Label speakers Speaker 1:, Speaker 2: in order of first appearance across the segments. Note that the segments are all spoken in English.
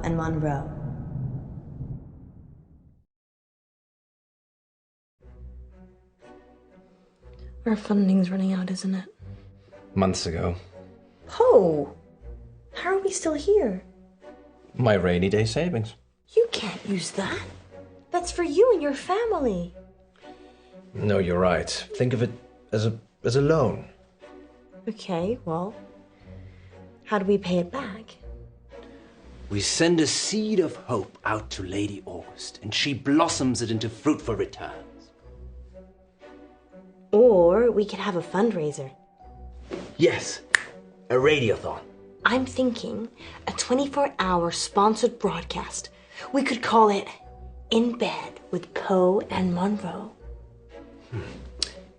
Speaker 1: and Munro. Our funding's running out, isn't it?
Speaker 2: Months ago.
Speaker 1: Poe! How are we still here?
Speaker 2: My rainy day savings.
Speaker 1: You can't use that. That's for you and your family.
Speaker 2: No, you're right. Think of it as a loan.
Speaker 1: Okay, well, how do we pay it back?
Speaker 3: We send a seed of hope out to Lady August, and she blossoms it into fruitful returns.
Speaker 1: Or we could have a fundraiser.
Speaker 3: Yes, a radiothon.
Speaker 1: I'm thinking a 24-hour sponsored broadcast. We could call it In Bed with Poe and Munro.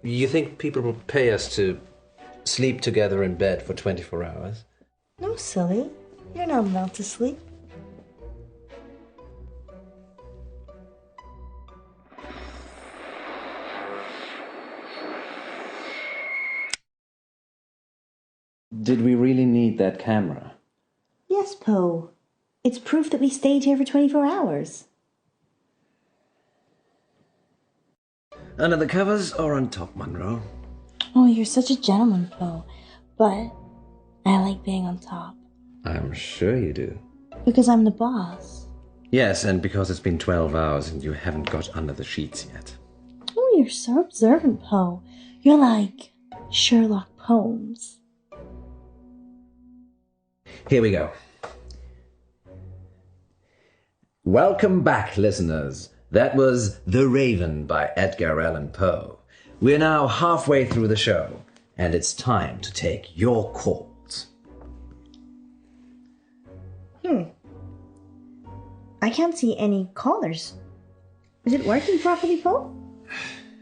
Speaker 2: You think people will pay us to sleep together in bed for 24 hours?
Speaker 1: No, silly. You're not allowed to sleep.
Speaker 4: Did we really need that camera?
Speaker 1: Yes, Poe. It's proof that we stayed here for 24 hours.
Speaker 2: Under the covers or on top, Munro?
Speaker 1: Oh, you're such a gentleman, Poe. But I like being on top.
Speaker 2: I'm sure you do.
Speaker 1: Because I'm the boss.
Speaker 2: Yes, and because it's been 12 hours and you haven't got under the sheets yet.
Speaker 1: Oh, you're so observant, Poe. You're like Sherlock Holmes.
Speaker 2: Here we go. Welcome back, listeners. That was The Raven by Edgar Allan Poe. We're now halfway through the show, and it's time to take your calls.
Speaker 1: I can't see any callers. Is it working properly, Poe?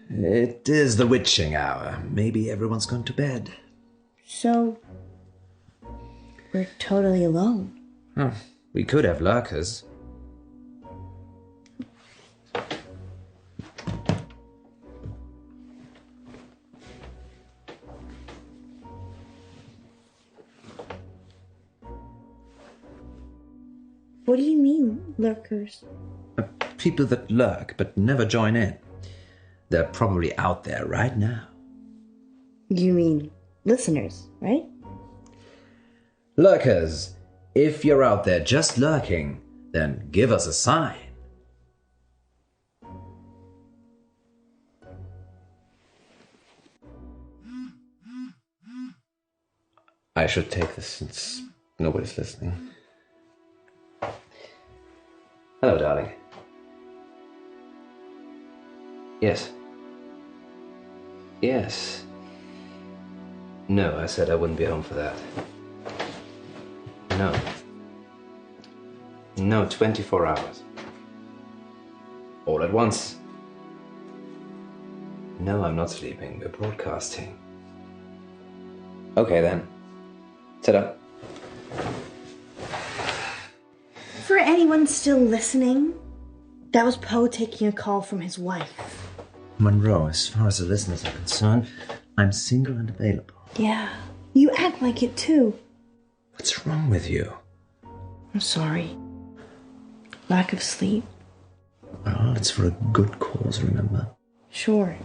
Speaker 2: It is the witching hour. Maybe everyone's gone to bed.
Speaker 1: So, we're totally alone.
Speaker 2: We could have lurkers.
Speaker 1: What do you mean, lurkers?
Speaker 2: People that lurk but never join in. They're probably out there right now.
Speaker 1: You mean listeners, right?
Speaker 2: Lurkers, if you're out there just lurking, then give us a sign. I should take this since nobody's listening. Hello, darling. Yes. Yes. No, I said I wouldn't be home for that. No. No, 24 hours. All at once. No, I'm not sleeping. We're broadcasting. Okay, then. Ta-da.
Speaker 1: For anyone still listening, that was Poe taking a call from his wife.
Speaker 2: Munro, as far as the listeners are concerned, I'm single and available.
Speaker 1: Yeah, you act like it too.
Speaker 2: What's wrong with you?
Speaker 1: I'm sorry. Lack of sleep.
Speaker 2: Well, it's for a good cause, remember?
Speaker 1: Sure.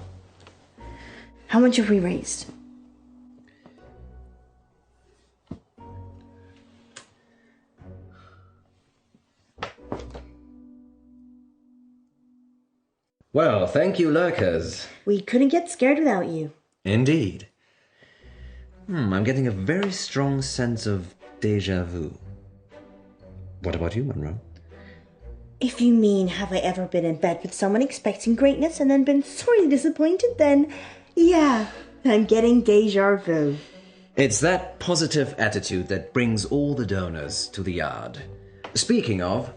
Speaker 1: How much have we raised?
Speaker 2: Well, thank you, lurkers.
Speaker 1: We couldn't get scared without you.
Speaker 2: Indeed. I'm getting a very strong sense of déjà vu. What about you, Munro?
Speaker 1: If you mean have I ever been in bed with someone expecting greatness and then been sorely disappointed, then yeah, I'm getting déjà vu.
Speaker 2: It's that positive attitude that brings all the donors to the yard. Speaking of,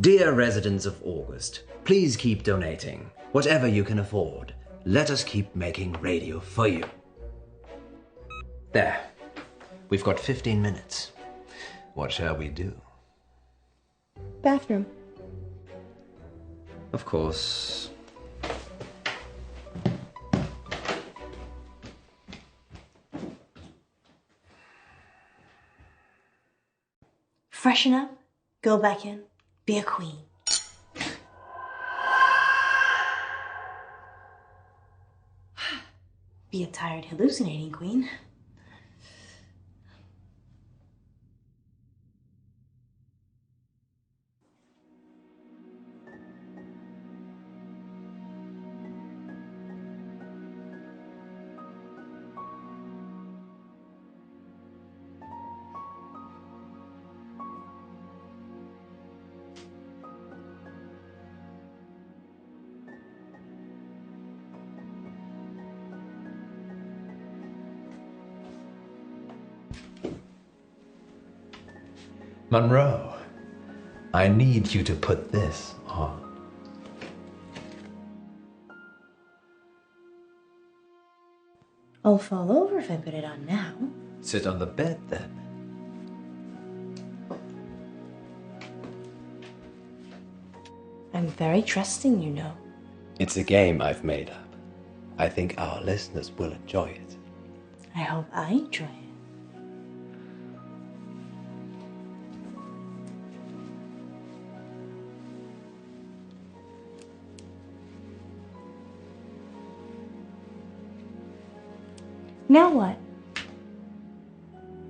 Speaker 2: dear residents of August, please keep donating. Whatever you can afford. Let us keep making radio for you. There. We've got 15 minutes. What shall we do?
Speaker 1: Bathroom.
Speaker 2: Of course.
Speaker 1: Freshen up, Go back in. Be a queen. Be a tired, hallucinating queen.
Speaker 3: Munro, I need you to put this on.
Speaker 1: I'll fall over if I put it on now.
Speaker 3: Sit on the bed then.
Speaker 1: I'm very trusting, you know.
Speaker 3: It's a game I've made up. I think our listeners will enjoy it.
Speaker 1: I hope I enjoy it. Now what?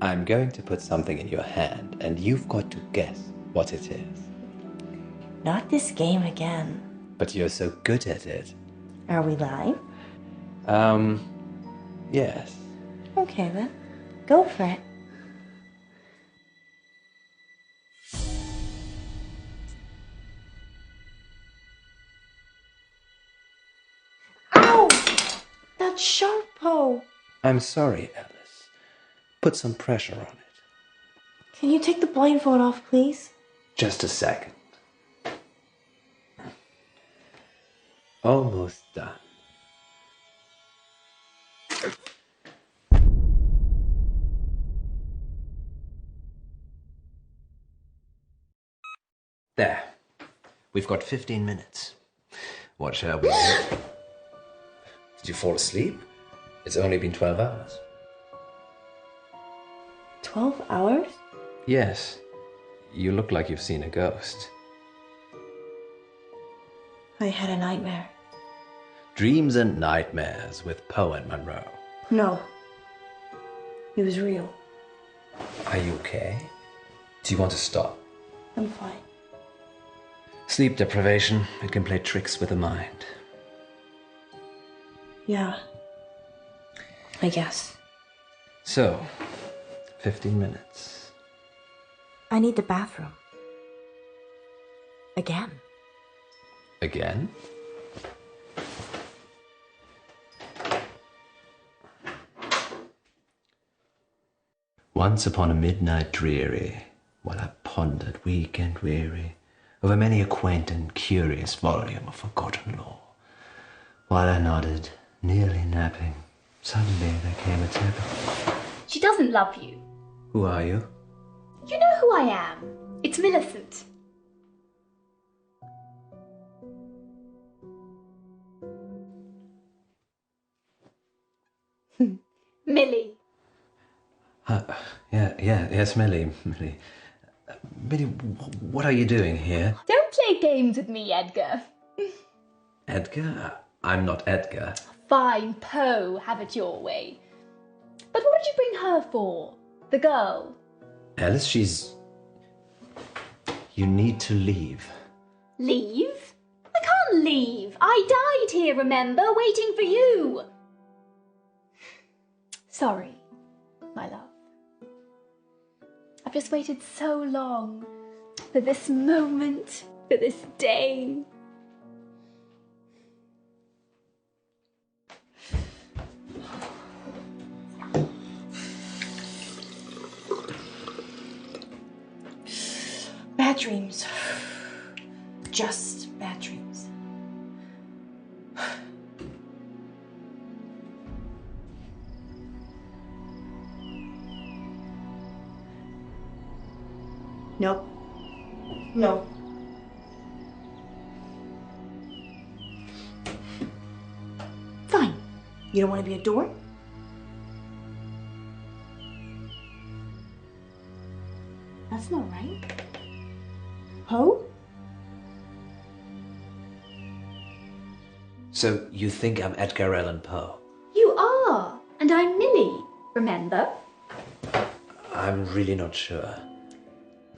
Speaker 3: I'm going to put something in your hand, and you've got to guess what it is.
Speaker 1: Not this game again.
Speaker 3: But you're so good at it.
Speaker 1: Are we live?
Speaker 3: Yes.
Speaker 1: Okay then. Go for it. Ow! That's sharp, Poe.
Speaker 3: I'm sorry, Alice. Put some pressure on it.
Speaker 1: Can you take the blindfold off, please?
Speaker 3: Just a second. Almost done. There. We've got 15 minutes. What shall we do? Did you fall asleep? It's only been 12 hours.
Speaker 1: 12 hours?
Speaker 3: Yes. You look like you've seen a ghost.
Speaker 1: I had a nightmare.
Speaker 3: Dreams and Nightmares with Poe and Munro.
Speaker 1: No. It was real.
Speaker 3: Are you okay? Do you want to stop?
Speaker 1: I'm fine.
Speaker 3: Sleep deprivation, it can play tricks with the mind.
Speaker 1: Yeah. I guess.
Speaker 3: So, 15 minutes.
Speaker 1: I need the bathroom. Again.
Speaker 3: Again? Once upon a midnight dreary, while I pondered weak and weary over many a quaint and curious volume of forgotten lore, while I nodded, nearly napping, suddenly there came a tapping.
Speaker 5: She doesn't love you.
Speaker 3: Who are you?
Speaker 5: You know who I am. It's Millicent. Millie.
Speaker 3: Yes, Millie. Millie, what are you doing here?
Speaker 5: Don't play games with me, Edgar.
Speaker 3: Edgar? I'm not Edgar.
Speaker 5: Fine, Poe, have it your way. But what did you bring her for? The girl?
Speaker 3: Alice, You need to leave.
Speaker 5: Leave? I can't leave. I died here, remember, waiting for you. Sorry, my love. I've just waited so long for this moment, for this day.
Speaker 1: Bad dreams. Just bad dreams. Nope. No. Fine. You don't want to be a door? That's not right. Poe?
Speaker 2: So you think I'm Edgar Allan Poe?
Speaker 5: You are, and I'm Millie, remember?
Speaker 2: I'm really not sure.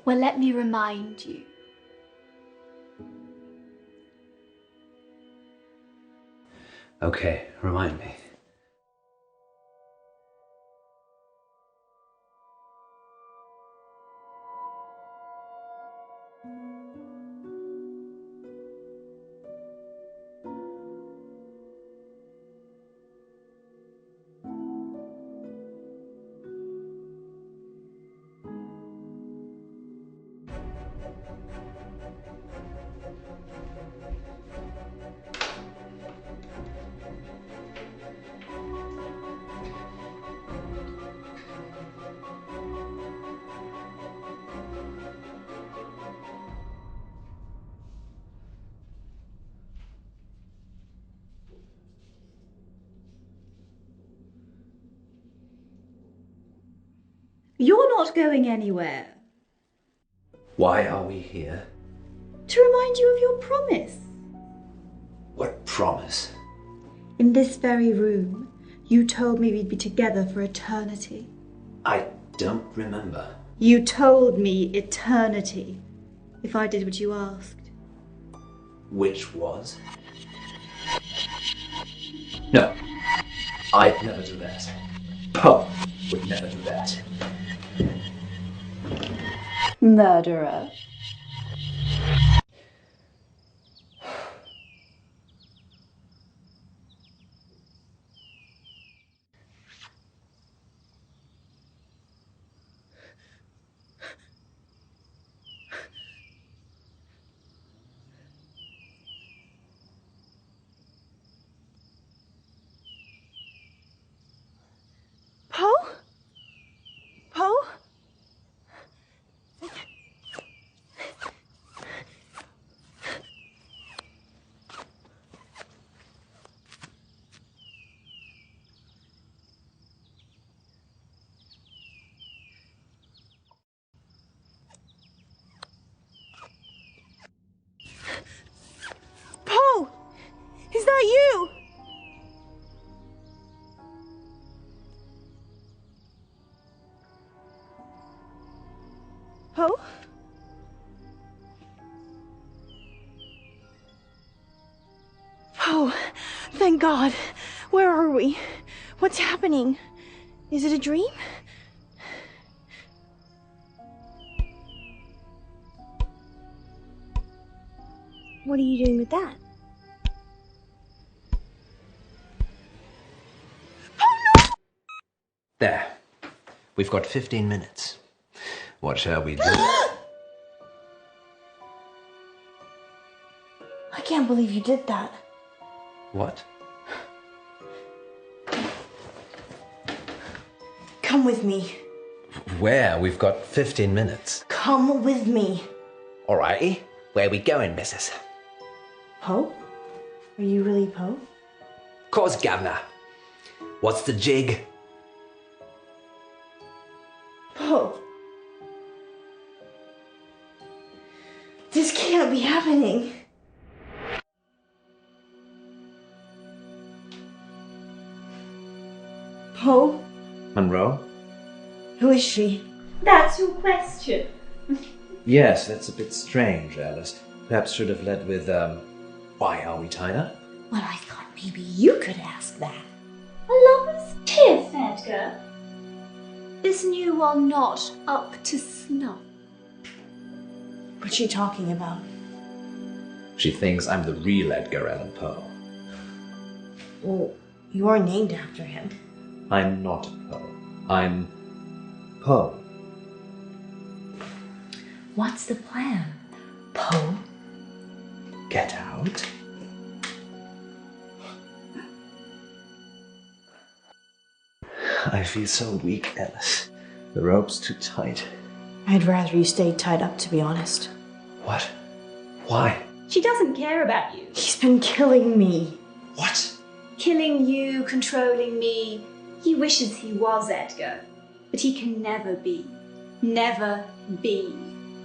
Speaker 5: Well, let me remind you.
Speaker 2: Okay, remind me.
Speaker 5: You're not going anywhere.
Speaker 2: Why are we here?
Speaker 5: To remind you of your promise.
Speaker 2: What promise?
Speaker 5: In this very room, you told me we'd be together for eternity.
Speaker 2: I don't remember.
Speaker 5: You told me eternity, if I did what you asked.
Speaker 2: Which was? No, I'd never do that. Poe would never do that.
Speaker 5: Murderer.
Speaker 1: Poe? Poe? Poe! Is that you? Poe? Poe, thank God. Where are we? What's happening? Is it a dream? What are you doing with that?
Speaker 2: There. We've got 15 minutes. What shall we do?
Speaker 1: I can't believe you did that.
Speaker 2: What?
Speaker 1: Come with me.
Speaker 2: Where? We've got 15 minutes.
Speaker 1: Come with me.
Speaker 2: Alrighty. Where we going, missus?
Speaker 1: Poe? Are you really Poe?
Speaker 2: Course, governor. What's the jig?
Speaker 1: Poe. This can't be happening. Poe?
Speaker 3: Munro?
Speaker 1: Who is she?
Speaker 5: That's your question.
Speaker 3: Yes, that's a bit strange, Alice. Perhaps should have led with, why are we tied up?
Speaker 1: Well, I thought maybe you could ask that.
Speaker 5: A lover's kiss, Edgar. This new one not up to snuff.
Speaker 1: What's she talking about?
Speaker 3: She thinks I'm the real Edgar Allan Poe.
Speaker 1: Well, you are named after him.
Speaker 3: I'm not Poe. I'm Poe.
Speaker 1: What's the plan, Poe?
Speaker 3: Get out? I feel so weak, Alice. The rope's too tight.
Speaker 1: I'd rather you stayed tied up, to be honest.
Speaker 3: What? Why?
Speaker 5: She doesn't care about you.
Speaker 1: He's been killing me.
Speaker 3: What?
Speaker 5: Killing you, controlling me. He wishes he was Edgar, but he can never be. Never be.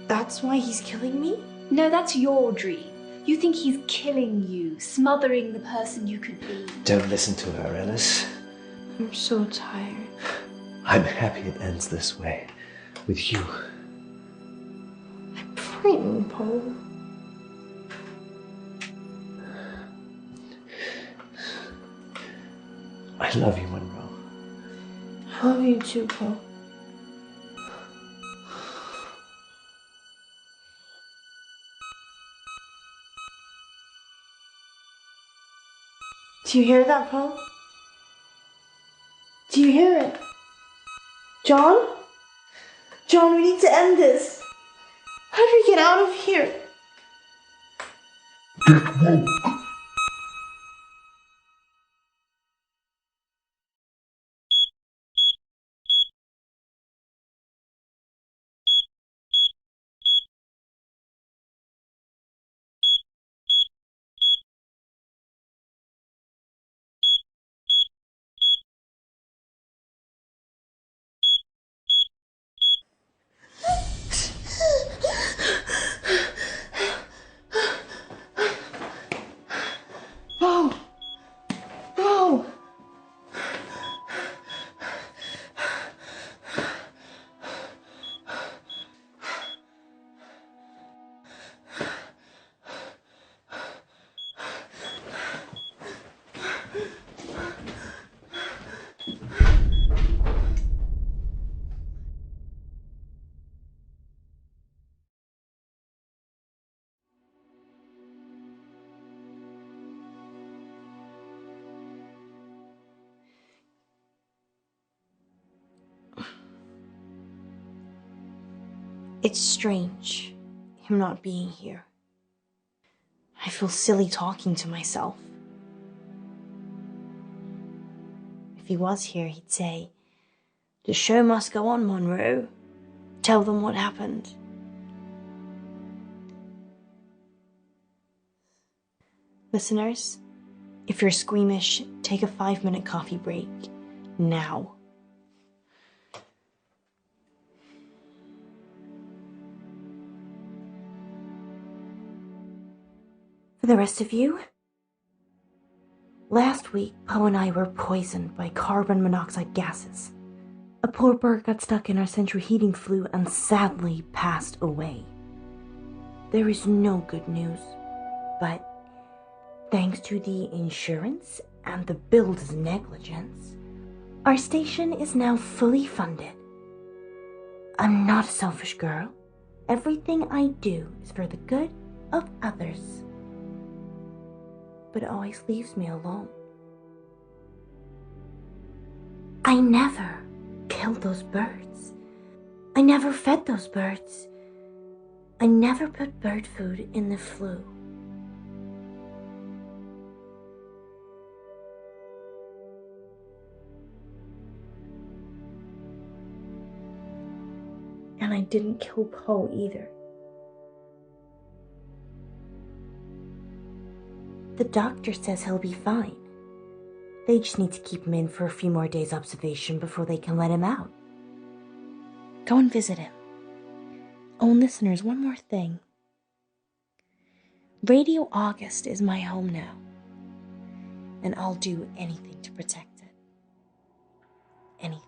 Speaker 1: That's why he's killing me?
Speaker 5: No, that's your dream. You think he's killing you, smothering the person you could be.
Speaker 3: Don't listen to her, Alice.
Speaker 1: I'm so tired.
Speaker 3: I'm happy it ends this way. With you.
Speaker 1: I'm frightened, Poe.
Speaker 3: I love you, Munro.
Speaker 1: I love you too, Poe. Do you hear that, Poe? Do you hear it? John? John, we need to end this. How do we get out of here? Oh! Oh! It's strange, him not being here. I feel silly talking to myself. If he was here, he'd say, "The show must go on, Munro. Tell them what happened." Listeners, if you're squeamish, take a 5-minute coffee break. Now. For the rest of you, last week, Poe and I were poisoned by carbon monoxide gases. A poor bird got stuck in our central heating flue and sadly passed away. There is no good news, but thanks to the insurance and the builder's negligence, our station is now fully funded. I'm not a selfish girl. Everything I do is for the good of others. But it always leaves me alone. I never killed those birds. I never fed those birds. I never put bird food in the flue. And I didn't kill Poe either. The doctor says he'll be fine. They just need to keep him in for a few more days' observation before they can let him out. Go and visit him. Oh, and listeners, one more thing. Radio August is my home now, and I'll do anything to protect it. Anything.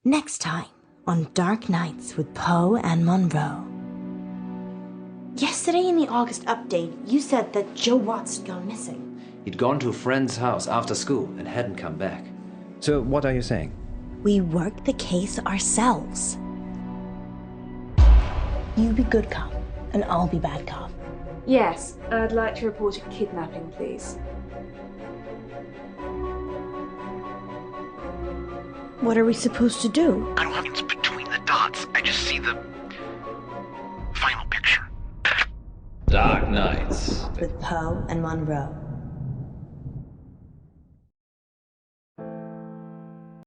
Speaker 1: Next time on Dark Nights with Poe and Munro. Yesterday in the August update, you said that Joe Watts had gone missing.
Speaker 2: He'd gone to a friend's house after school and hadn't come back. So what are you saying?
Speaker 1: We work the case ourselves. You be good cop, and I'll be bad cop.
Speaker 6: Yes, I'd like to report a kidnapping, please.
Speaker 1: What are we supposed to do?
Speaker 7: I don't have between the dots. I just see the final picture.
Speaker 3: Dark Nights.
Speaker 1: With Poe and Munro.